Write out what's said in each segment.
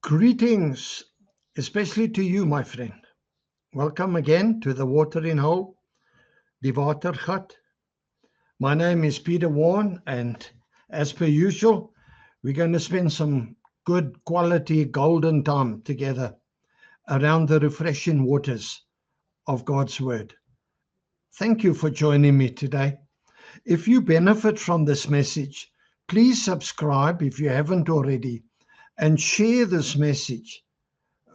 Greetings, especially to you, my friend. Welcome again to the Watering Hole, die Watergat. My name is Peter Warne, and as per usual, we're going to spend some good quality golden time together around the refreshing waters of God's Word. Thank you for joining me today. If you benefit from this message, please subscribe if you haven't already and share this message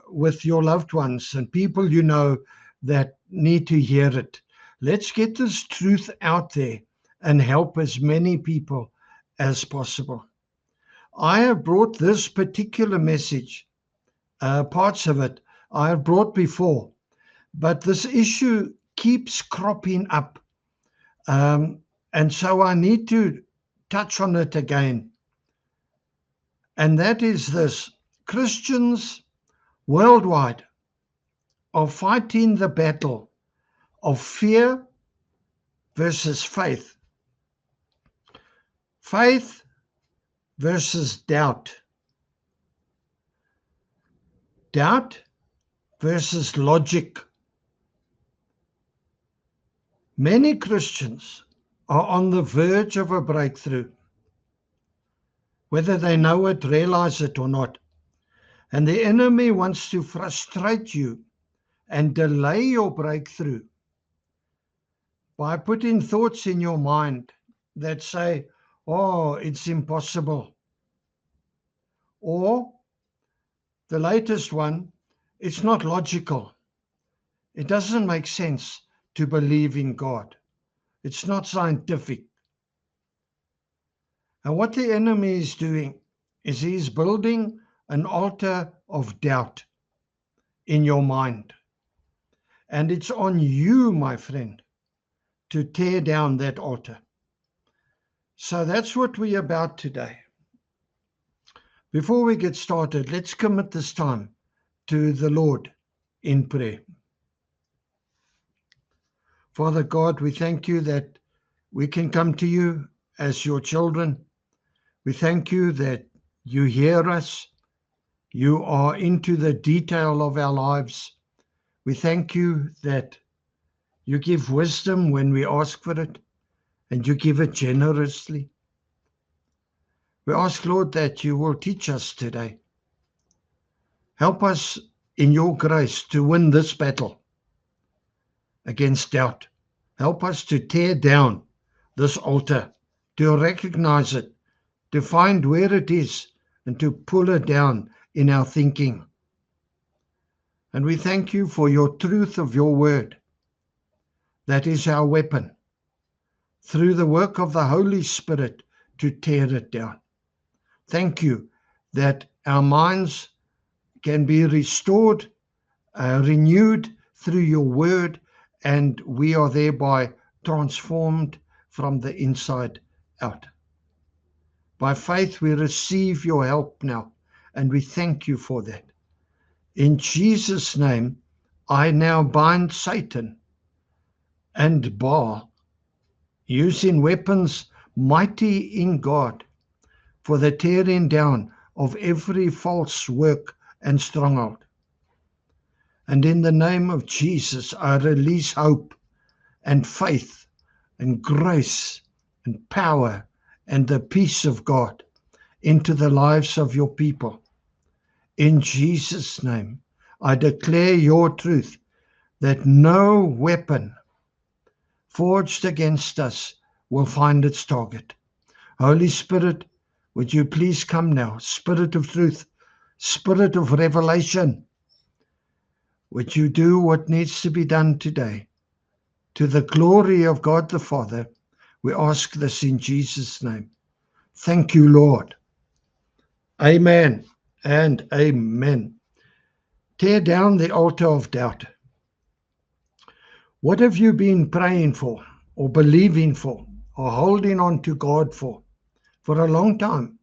with your loved ones and people you know that need to hear it. Let's get this truth out there and help as many people as possible. I have brought this particular message, parts of it I have brought before, but this issue keeps cropping up. And so I need to touch on it again. And that is this: Christians worldwide are fighting the battle of fear versus faith, faith versus doubt, doubt versus logic. Many Christians are on the verge of a breakthrough, whether they know it, realize it or not. And the enemy wants to frustrate you and delay your breakthrough by putting thoughts in your mind that say, oh, it's impossible. Or the latest one, it's not logical. It doesn't make sense to believe in God. It's not scientific. And what the enemy is doing is he's building an altar of doubt in your mind. And it's on you, my friend, to tear down that altar. So that's what we're about today. Before we get started, let's commit this time to the Lord in prayer. Father God, we thank you that we can come to you as your children. We thank you that you hear us. You are into the detail of our lives. We thank you that you give wisdom when we ask for it, and you give it generously. We ask, Lord, that you will teach us today. Help us in your grace to win this battle against doubt. Help us to tear down this altar, to recognize it, to find where it is, and to pull it down in our thinking. And we thank you for your truth of your word. That is our weapon, through the work of the Holy Spirit, to tear it down. Thank you that our minds can be restored, renewed through your word, and we are thereby transformed from the inside out. By faith, we receive your help now, and we thank you for that. In Jesus' name, I now bind Satan and Baal, using weapons mighty in God, for the tearing down of every false work and stronghold. And in the name of Jesus, I release hope and faith and grace and power and the peace of God into the lives of your people. In Jesus' name, I declare your truth, that no weapon forged against us will find its target. Holy Spirit, would you please come now? Spirit of truth, Spirit of revelation, would you do what needs to be done today? To the glory of God the Father, we ask this in Jesus' name. Thank you, Lord. Amen and amen. Tear down the altar of doubt. What have you been praying for, or believing for, or holding on to God for a long time,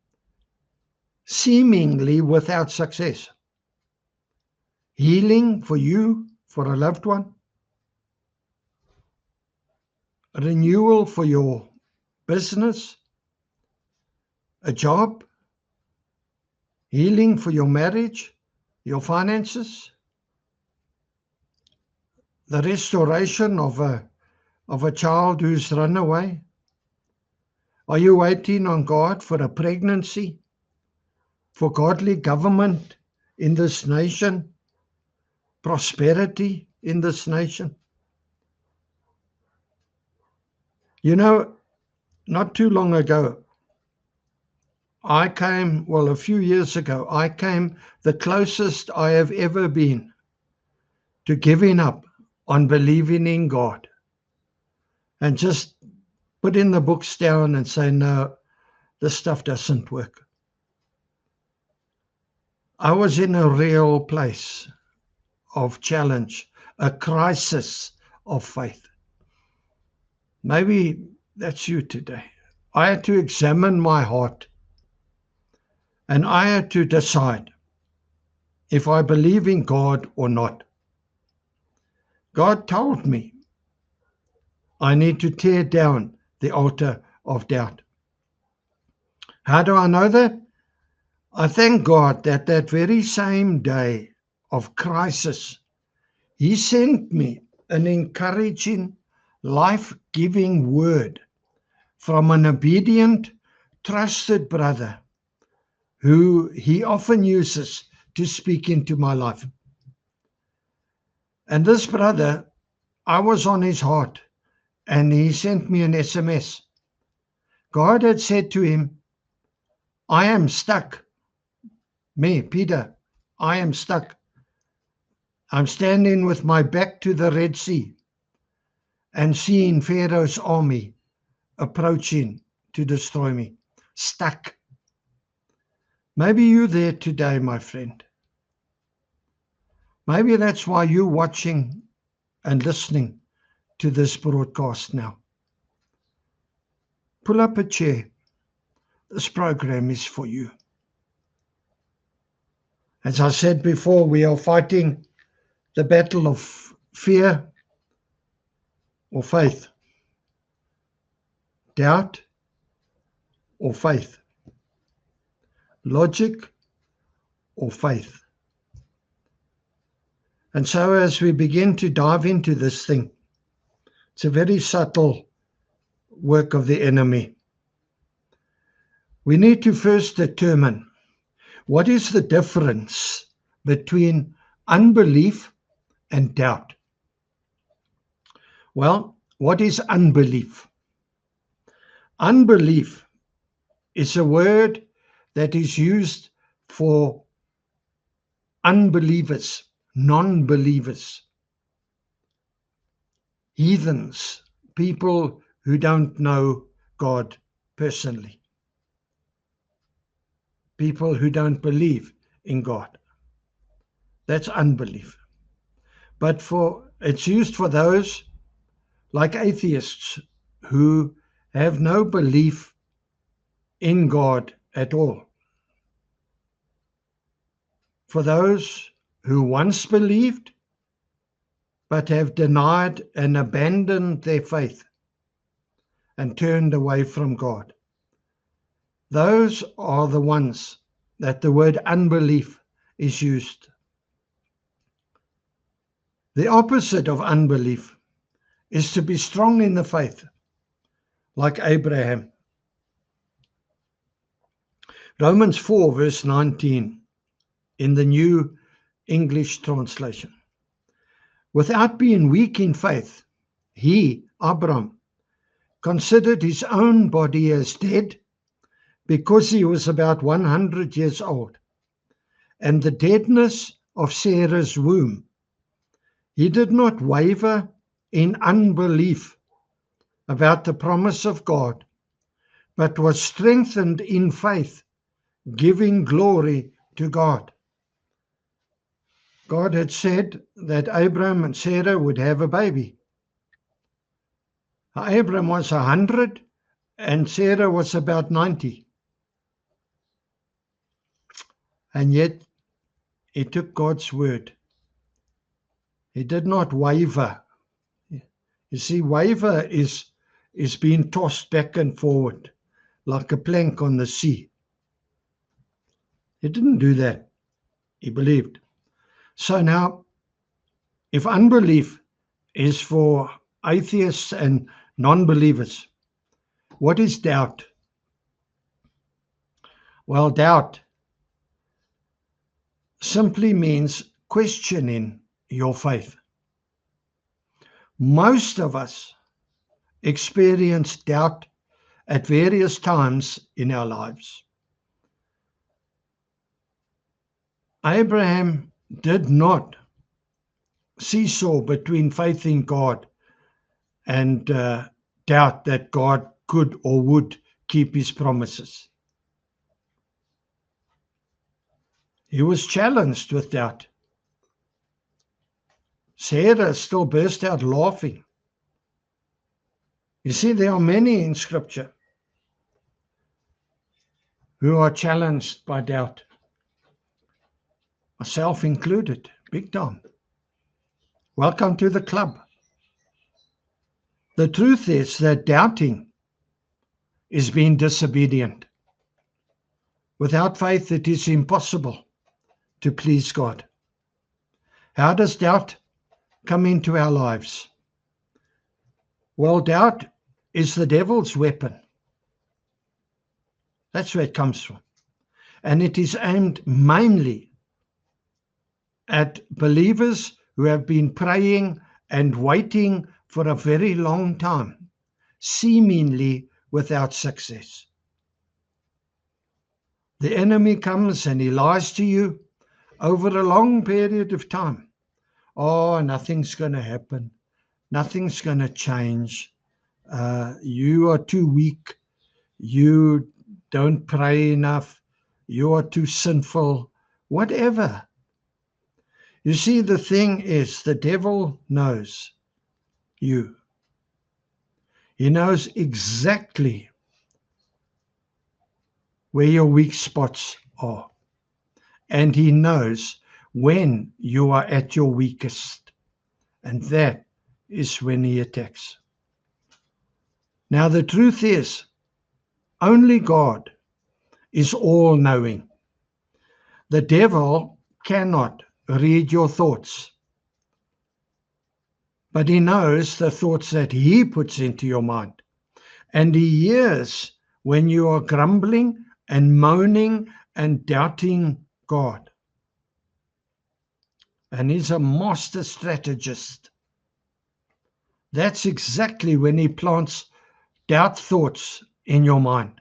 seemingly without success? Healing for you, for a loved one? Renewal for your business? A job? Healing for your marriage? your finances, the restoration of a child who's run away? Are you waiting on God for a pregnancy, for godly government in this nation, prosperity in this nation? You know, not too long ago, a few years ago, I came the closest I have ever been to giving up on believing in God and just putting the books down and say, no, this stuff doesn't work. I was in a real place of challenge, a crisis of faith. Maybe that's you today. I had to examine my heart and I had to decide if I believe in God or not. God told me I need to tear down the altar of doubt. How do I know that? I thank God that that very same day of crisis, He sent me an encouraging, life-giving word from an obedient, trusted brother who He often uses to speak into my life. And this brother, I was on his heart, and he sent me an SMS. God had said to him, I am stuck. Me, Peter, I am stuck. I'm standing with my back to the Red Sea and seeing Pharaoh's army approaching to destroy me. Stuck. Maybe you're there today, my friend. Maybe that's why you're watching and listening to this broadcast now. Pull up a chair. This program is for you. As I said before, we are fighting the battle of fear or faith, doubt or faith, logic or faith. And so as we begin to dive into this thing, it's a very subtle work of the enemy. We need to first determine what is the difference between unbelief and doubt. Well, what is unbelief? Unbelief is a word that is used for unbelievers, non-believers, heathens, people who don't know God personally, people who don't believe in God. That's unbelief. But it's used for those like atheists who have no belief in God at all. For those who once believed but have denied and abandoned their faith and turned away from God. Those are the ones that the word unbelief is used. The opposite of unbelief is to be strong in the faith, like Abraham. Romans 4 verse 19 in the New English translation. Without being weak in faith, he, Abram, considered his own body as dead because he was about 100 years old, and the deadness of Sarah's womb. He did not waver in unbelief about the promise of God, but was strengthened in faith, giving glory to God. God had said that Abraham and Sarah would have a baby. Abraham was 100 and Sarah was about 90. And yet he took God's word. He did not waver. You see, waver is being tossed back and forward like a plank on the sea. He didn't do that. He believed. So now, if unbelief is for atheists and non-believers, what is doubt? Well, doubt simply means questioning your faith. Most of us experience doubt at various times in our lives. Abraham did not seesaw between faith in God and doubt that God could or would keep his promises. He was challenged with doubt. Sarah still burst out laughing. You see, there are many in Scripture who are challenged by doubt, myself included, big time. Welcome to the club. The truth is that doubting is being disobedient. Without faith, it is impossible to please God. How does doubt come into our lives? Well, doubt is the devil's weapon. That's where it comes from. And it is aimed mainly at believers who have been praying and waiting for a very long time, seemingly without success. The enemy comes and he lies to you over a long period of time. Oh, nothing's going to happen. Nothing's going to change. You are too weak. You don't pray enough. You are too sinful. Whatever. You see, the thing is, the devil knows you. He knows exactly where your weak spots are. And he knows when you are at your weakest. And that is when he attacks. Now, the truth is, only God is all-knowing. The devil cannot read your thoughts, but he knows the thoughts that he puts into your mind. And he hears when you are grumbling and moaning and doubting God. And he's a master strategist. That's exactly when he plants doubt thoughts in your mind.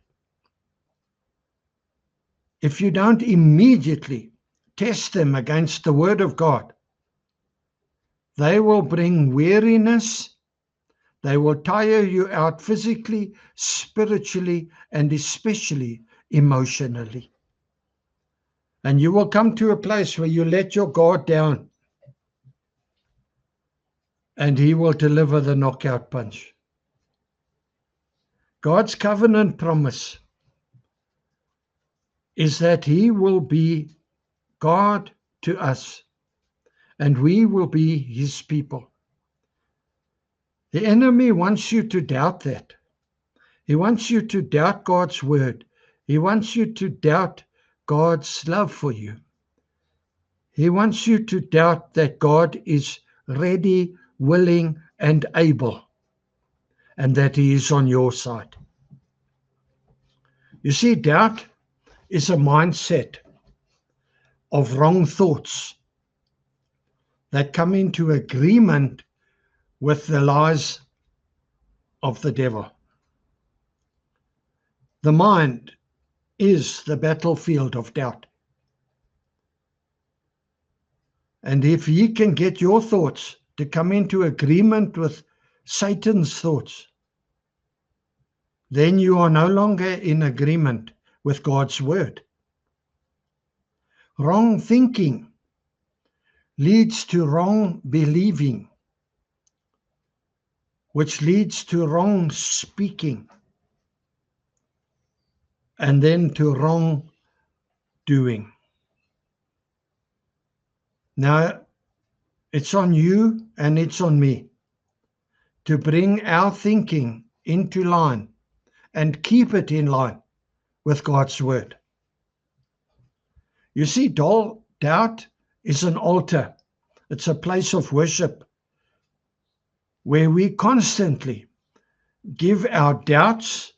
If you don't immediately test them against the Word of God, they will bring weariness. They will tire you out physically, spiritually, and especially emotionally. And you will come to a place where you let your guard down and he will deliver the knockout punch. God's covenant promise is that he will be God to us and we will be his people. The enemy wants you to doubt that. He wants you to doubt God's word. He wants you to doubt God's love for you. He wants you to doubt that God is ready, willing, and able, and that he is on your side. You see, doubt is a mindset of wrong thoughts that come into agreement with the lies of the devil. The mind is the battlefield of doubt. And if he can get your thoughts to come into agreement with Satan's thoughts, then you are no longer in agreement with God's word. Wrong thinking leads to wrong believing, which leads to wrong speaking, and then to wrong doing. Now, it's on you and it's on me to bring our thinking into line and keep it in line with God's word. You see, doubt is an altar. It's a place of worship where we constantly give our doubts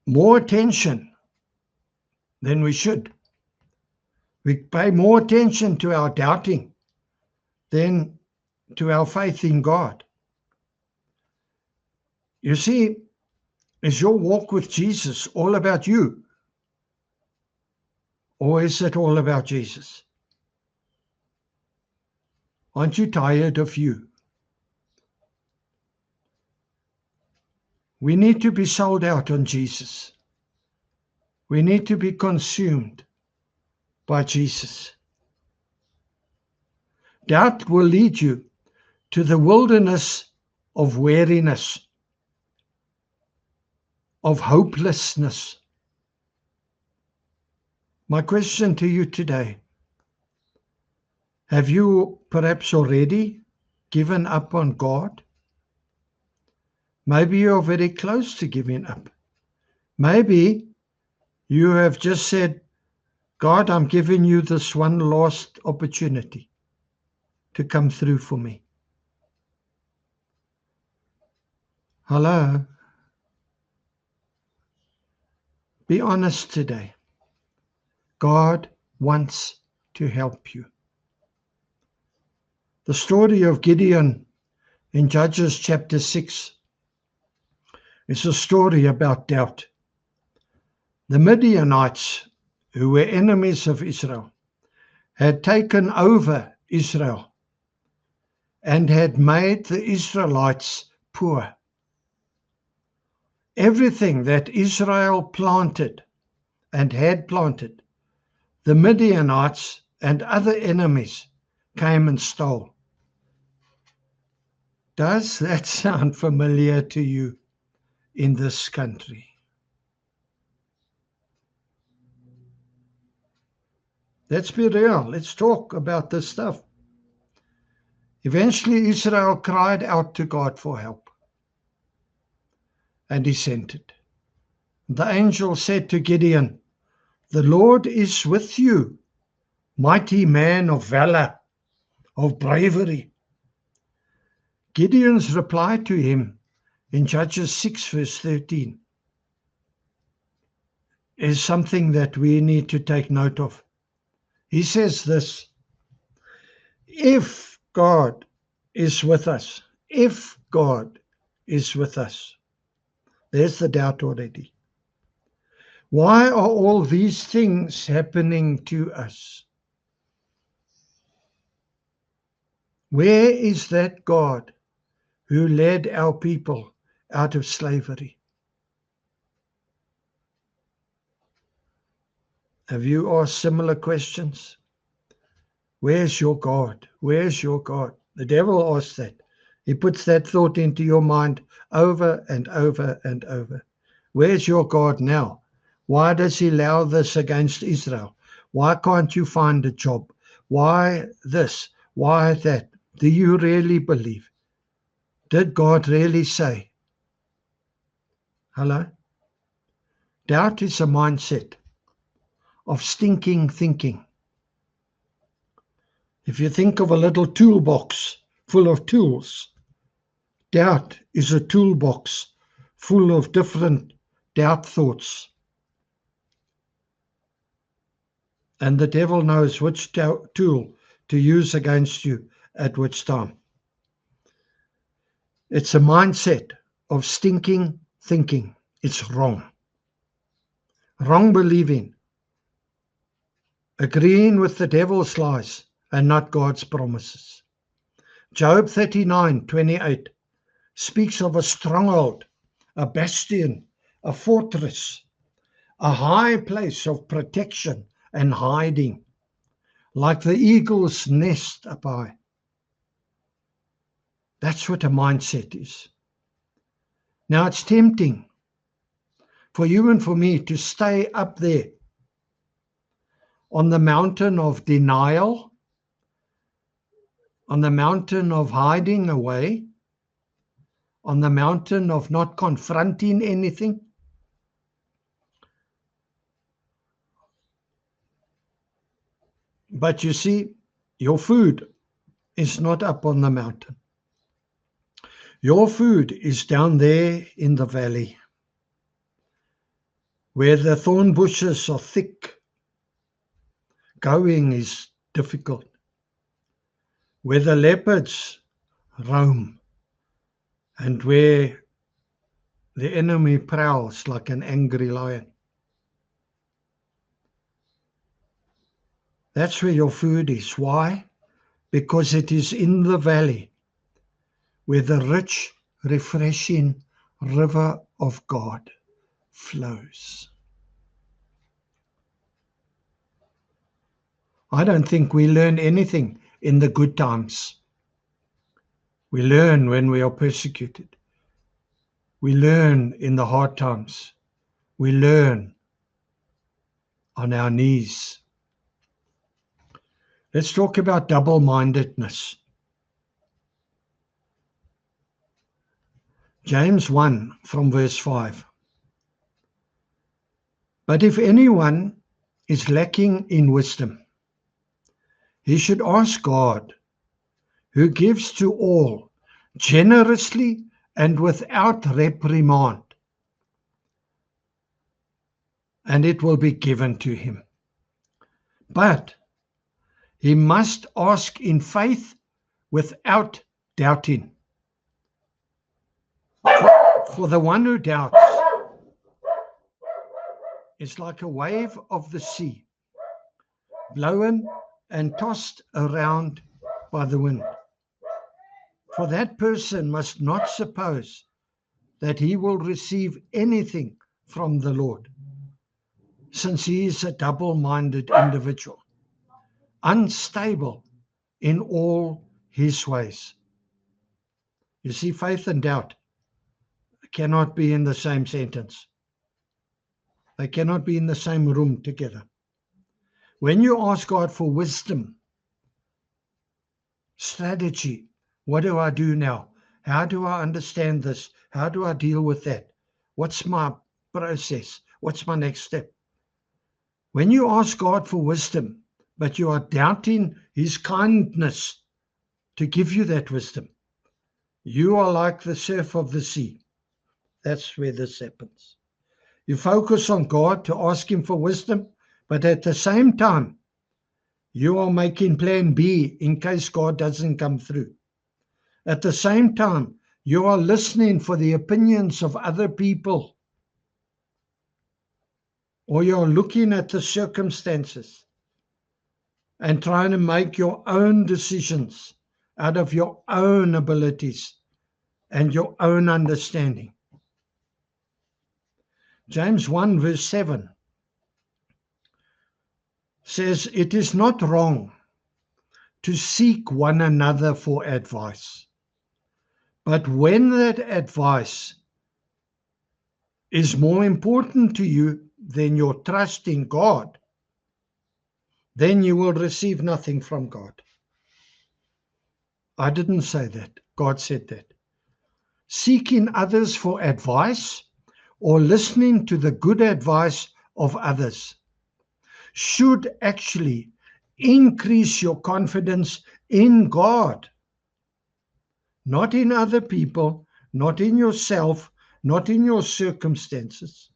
more attention than we should. We pay more attention to our doubting than to our faith in God. You see, is your walk with Jesus all about you? Or is it all about Jesus? Aren't you tired of you? We need to be sold out on Jesus. We need to be consumed by Jesus. Doubt will lead you to the wilderness of weariness, of hopelessness. My question to you today, have you perhaps already given up on God? Maybe you're very close to giving up. Maybe you have just said, God, I'm giving you this one last opportunity to come through for me. Hello? Be honest today. God wants to help you. The story of Gideon in Judges chapter 6 is a story about doubt. The Midianites, who were enemies of Israel, had taken over Israel and had made the Israelites poor. Everything that Israel planted and had planted, the Midianites and other enemies came and stole. Does that sound familiar to you in this country? Let's be real. Let's talk about this stuff. Eventually, Israel cried out to God for help, and he sent it. The angel said to Gideon, "The Lord is with you, mighty man of valor, of bravery." Gideon's reply to him in Judges 6 verse 13 is something that we need to take note of. He says this, if God is with us, if God is with us, there's the doubt already. Why are all these things happening to us? Where is that God who led our people out of slavery? Have you asked similar questions? Where's your God? Where's your God? The devil asks that. He puts that thought into your mind over and over and over. Where's your God now? Why does he allow this against Israel? Why can't you find a job? Why this? Why that? Do you really believe? Did God really say? Hello? Doubt is a mindset of stinking thinking. If you think of a little toolbox full of tools, doubt is a toolbox full of different doubt thoughts. And the devil knows which tool to use against you at which time. It's a mindset of stinking thinking. It's wrong. Wrong believing. Agreeing with the devil's lies and not God's promises. Job 39:28 speaks of a stronghold, a bastion, a fortress, a high place of protection and hiding, like the eagle's nest up high. That's what a mindset is. Now it's tempting for you and for me to stay up there on the mountain of denial, on the mountain of hiding away, on the mountain of not confronting anything. But you see, your food is not up on the mountain. Your food is down there in the valley, where the thorn bushes are thick. Going is difficult. Where the leopards roam, and where the enemy prowls like an angry lion. That's where your food is. Why? Because it is in the valley where the rich, refreshing river of God flows. I don't think we learn anything in the good times. We learn when we are persecuted. We learn in the hard times. We learn on our knees. Let's talk about double-mindedness. James 1 from verse 5. But if anyone is lacking in wisdom, he should ask God, who gives to all generously and without reprimand, and it will be given to him. But he must ask in faith without doubting. For the one who doubts is like a wave of the sea, blown and tossed around by the wind. For that person must not suppose that he will receive anything from the Lord, since he is a double-minded individual, unstable in all his ways. You see, faith and doubt cannot be in the same sentence. They cannot be in the same room together. When you ask God for wisdom, strategy, what do I do now? How do I understand this? How do I deal with that? What's my process? What's my next step? When you ask God for wisdom, but you are doubting his kindness to give you that wisdom, you are like the surf of the sea. That's where this happens. You focus on God to ask him for wisdom, but at the same time, you are making plan B in case God doesn't come through. At the same time, you are listening for the opinions of other people, or you're looking at the circumstances and trying to make your own decisions out of your own abilities and your own understanding. James 1 verse 7 says, it is not wrong to seek one another for advice, but when that advice is more important to you than your trust in God, then you will receive nothing from God. I didn't say that. God said that. Seeking others for advice or listening to the good advice of others should actually increase your confidence in God, not in other people, not in yourself, not in your circumstances.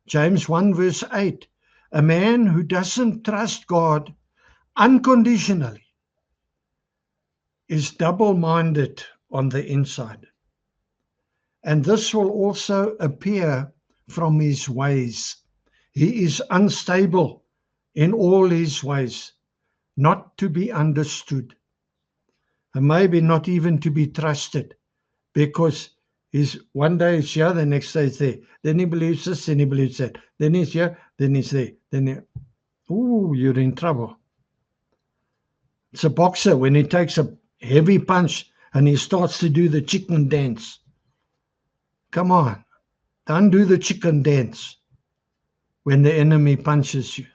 James 1 verse 8, a man who doesn't trust God unconditionally is double-minded on the inside. And this will also appear from his ways. He is unstable in all his ways, not to be understood, and maybe not even to be trusted, because he's one day he's here, the next day he's there. Then he believes this, then he believes that. Then he's here, then he's there. You're in trouble. It's a boxer when he takes a heavy punch and he starts to do the chicken dance. Come on, don't do the chicken dance when the enemy punches you.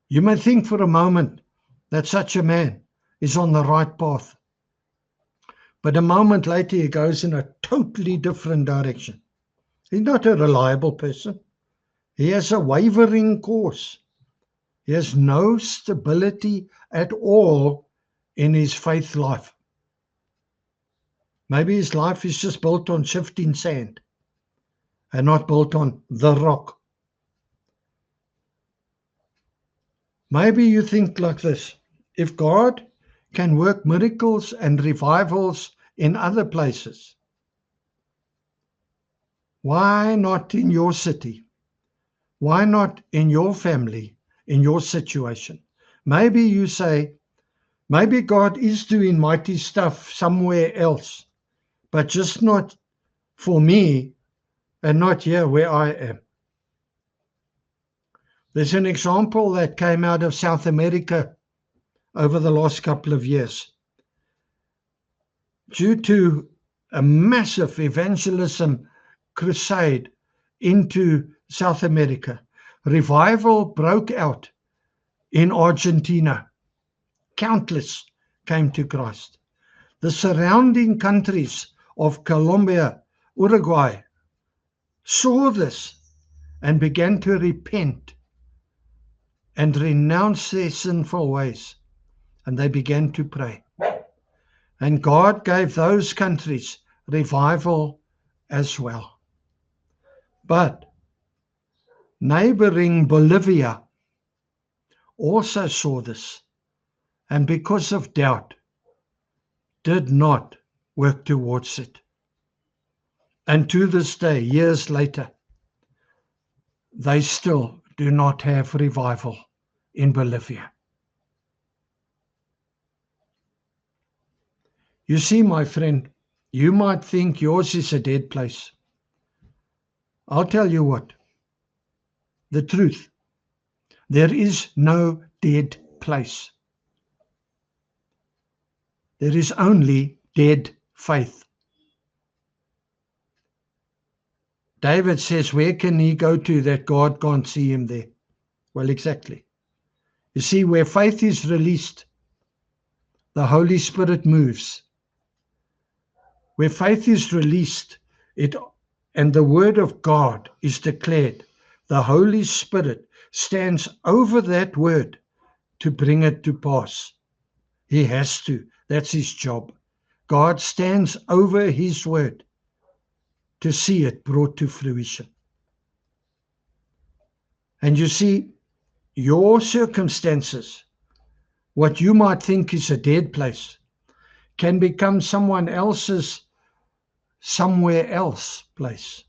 You may think for a moment that such a man is on the right path, but a moment later he goes in a totally different direction. He's not a reliable person. He has a wavering course. He has no stability at all in his faith life. Maybe his life is just built on shifting sand and not built on the rock. Maybe you think like this: if God can work miracles and revivals in other places, why not in your city? Why not in your family, in your situation? Maybe you say, maybe God is doing mighty stuff somewhere else, but just not for me and not here where I am. There's an example that came out of South America over the last couple of years. Due to a massive evangelism crusade into South America, revival broke out in Argentina. Countless came to Christ. The surrounding countries of Colombia, Uruguay saw this and began to repent and renounce their sinful ways, and they began to pray. And God gave those countries revival as well. But neighboring Bolivia also saw this, and because of doubt, did not work towards it. And to this day, years later, they still do not have revival in Bolivia. You see, my friend, you might think yours is a dead place. I'll tell you what, the truth, there is no dead place. There is only dead faith. David says, where can he go to that God can't see him there? Well, exactly. You see, where faith is released, the Holy Spirit moves. Where faith is released, and the word of God is declared, the Holy Spirit stands over that word to bring it to pass. He has to. That's his job. God stands over his word to see it brought to fruition. And you see, your circumstances, what you might think is a dead place, can become someone else's somewhere else place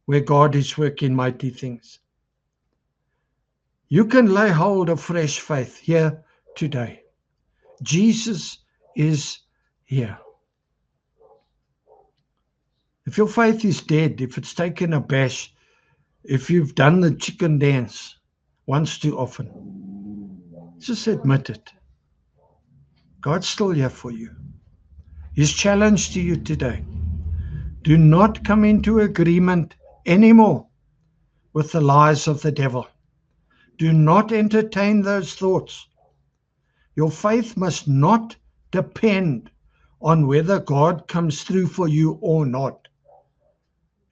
where God is working mighty things. You can lay hold of fresh faith here today. Jesus is here. If your faith is dead, if it's taken a bash, if you've done the chicken dance once too often, just admit it. God's still here for you. His challenge to you today: do not come into agreement anymore with the lies of the devil. Do not entertain those thoughts. Your faith must not depend on whether God comes through for you or not.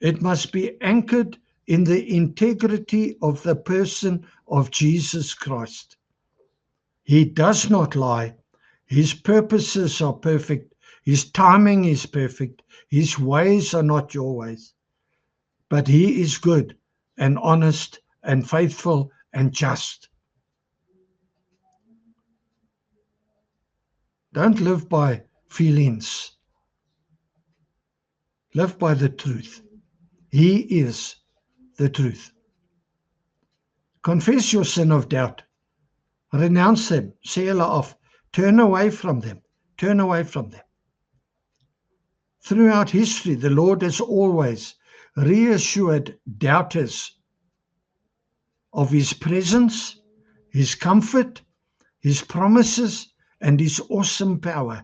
It must be anchored in the integrity of the person of Jesus Christ. He does not lie. His purposes are perfect. His timing is perfect. His ways are not your ways. But he is good and honest and faithful and just. Don't live by feelings. Live by the truth. He is the truth. Confess your sin of doubt. Renounce them. Say hulle off. Turn away from them. Turn away from them. Throughout history, the Lord has always reassured doubters of his presence, his comfort, his promises, and his awesome power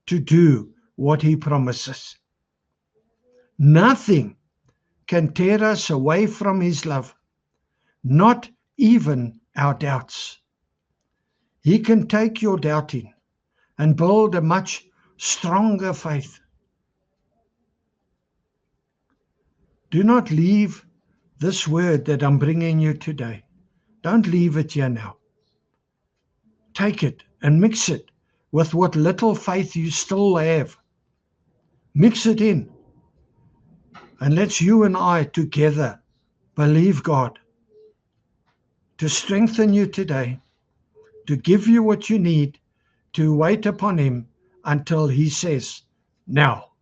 to do what he promises. Nothing can tear us away from his love, not even our doubts. He can take your doubting and build a much stronger faith. Do not leave this word that I'm bringing you today. Don't leave it here now. take it and mix it with what little faith you still have. Mix it in. And let's you and I together believe God to strengthen you today, to give you what you need, to wait upon Him until He says, now.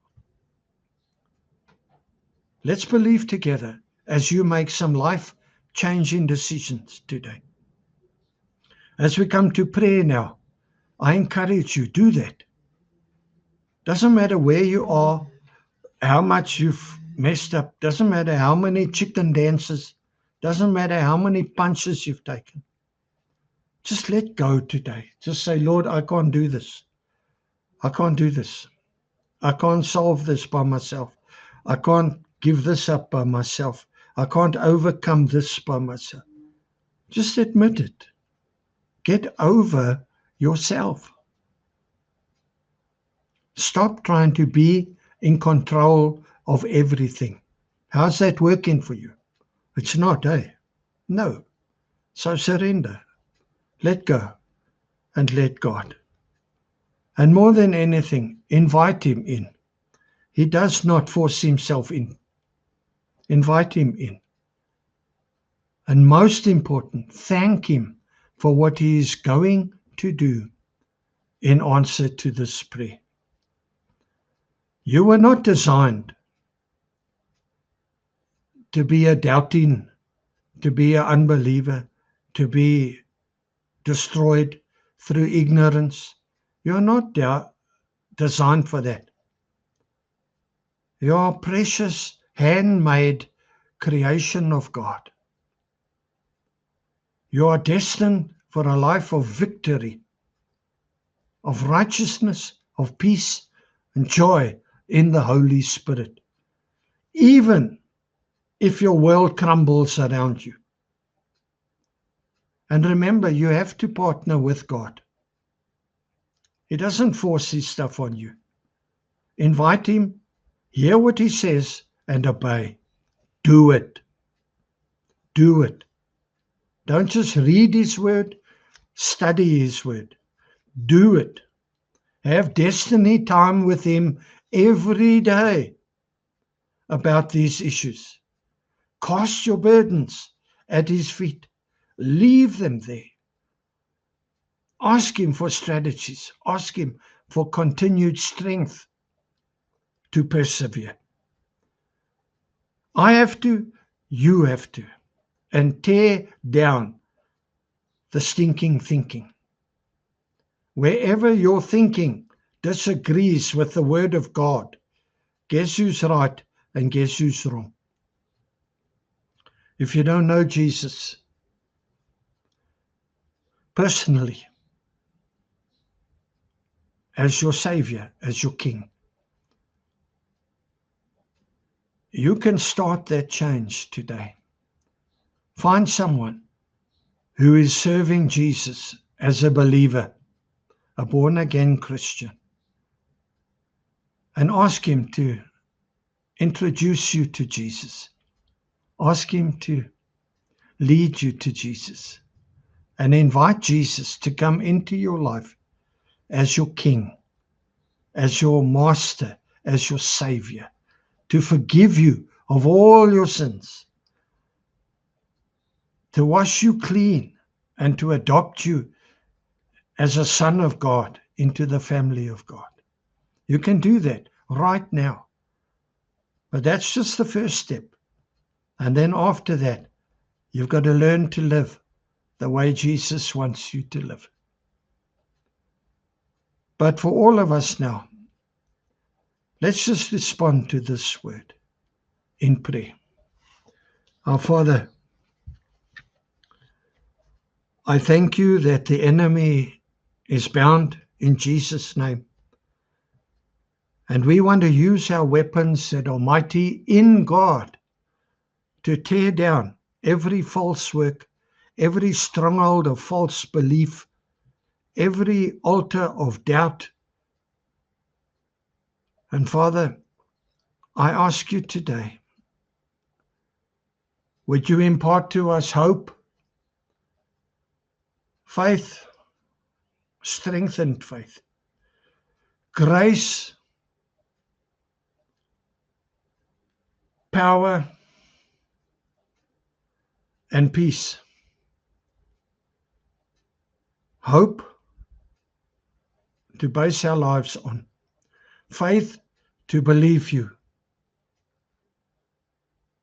Let's believe together as you make some life-changing decisions today. As we come to prayer now, I encourage you, do that. Doesn't matter where you are, how much you've messed up, doesn't matter how many chicken dances, doesn't matter how many punches you've taken. Just let go today. Just say, Lord, I can't do this. I can't do this. I can't solve this by myself. I can't give this up by myself. I can't overcome this by myself. Just admit it. Get over yourself. Stop trying to be in control of everything. How's that working for you? It's not, eh? No. So surrender. Let go and let God. And more than anything, invite Him in. He does not force Himself in. Invite Him in. And most important, thank Him for what He is going to do in answer to this prayer. You were not designed to be a doubting, to be an unbeliever, to be destroyed through ignorance. You're not designed for that. You are a precious, handmade creation of God. You are destined for a life of victory, of righteousness, of peace and joy in the Holy Spirit, even if your world crumbles around you. And remember, you have to partner with God. He doesn't force His stuff on you. Invite Him, hear what He says, and obey. Do it. Do it. Don't just read His word, study His word. Do it. Have destiny time with Him every day about these issues. Cast your burdens at His feet. Leave them there. Ask Him for strategies. Ask Him for continued strength to persevere. I have to, you have to, and tear down the stinking thinking. Wherever your thinking disagrees with the Word of God, guess who's right and guess who's wrong? If you don't know Jesus personally as your Savior, as your King, you can start that change today. Find someone who is serving Jesus as a believer, a born-again Christian, and ask him to introduce you to Jesus. Ask him to lead you to Jesus and invite Jesus to come into your life as your King, as your Master, as your Savior, to forgive you of all your sins, to wash you clean, and to adopt you as a son of God into the family of God. You can do that right now. But that's just the first step. And then after that, you've got to learn to live the way Jesus wants you to live. But for all of us now, let's just respond to this word in prayer. Our Father, I thank you that the enemy is bound in Jesus' name. And we want to use our weapons that are mighty in God to tear down every false work, every stronghold of false belief, every altar of doubt. And Father, I ask you today, would you impart to us hope, faith, strengthened faith, grace, power, and peace, hope to base our lives on, faith to believe you,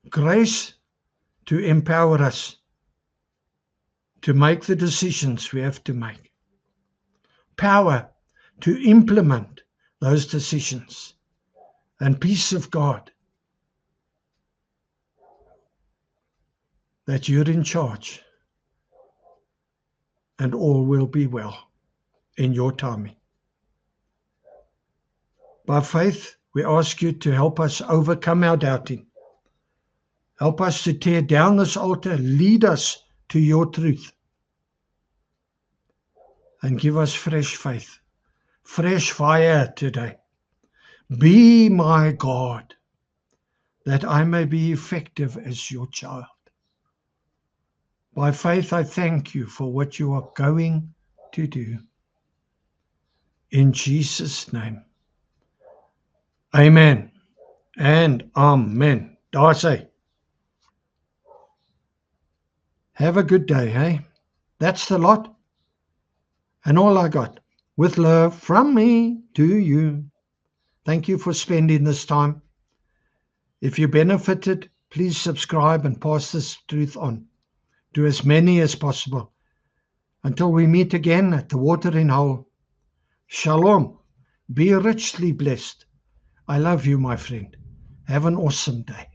grace to empower us to make the decisions we have to make, power to implement those decisions, and peace of God that you're in charge and all will be well in your timing. By faith, we ask you to help us overcome our doubting. Help us to tear down this altar, lead us to your truth, and give us fresh faith, fresh fire today. Be my God, that I may be effective as your child. By faith, I thank you for what you are going to do. In Jesus' name. Amen and amen. Daar sê. Have a good day, hey? That's the lot and all I got. With love from me to you. Thank you for spending this time. If you benefited, please subscribe and pass this truth on to as many as possible. Until we meet again at the watering hole. Shalom. Be richly blessed. I love you, my friend. Have an awesome day.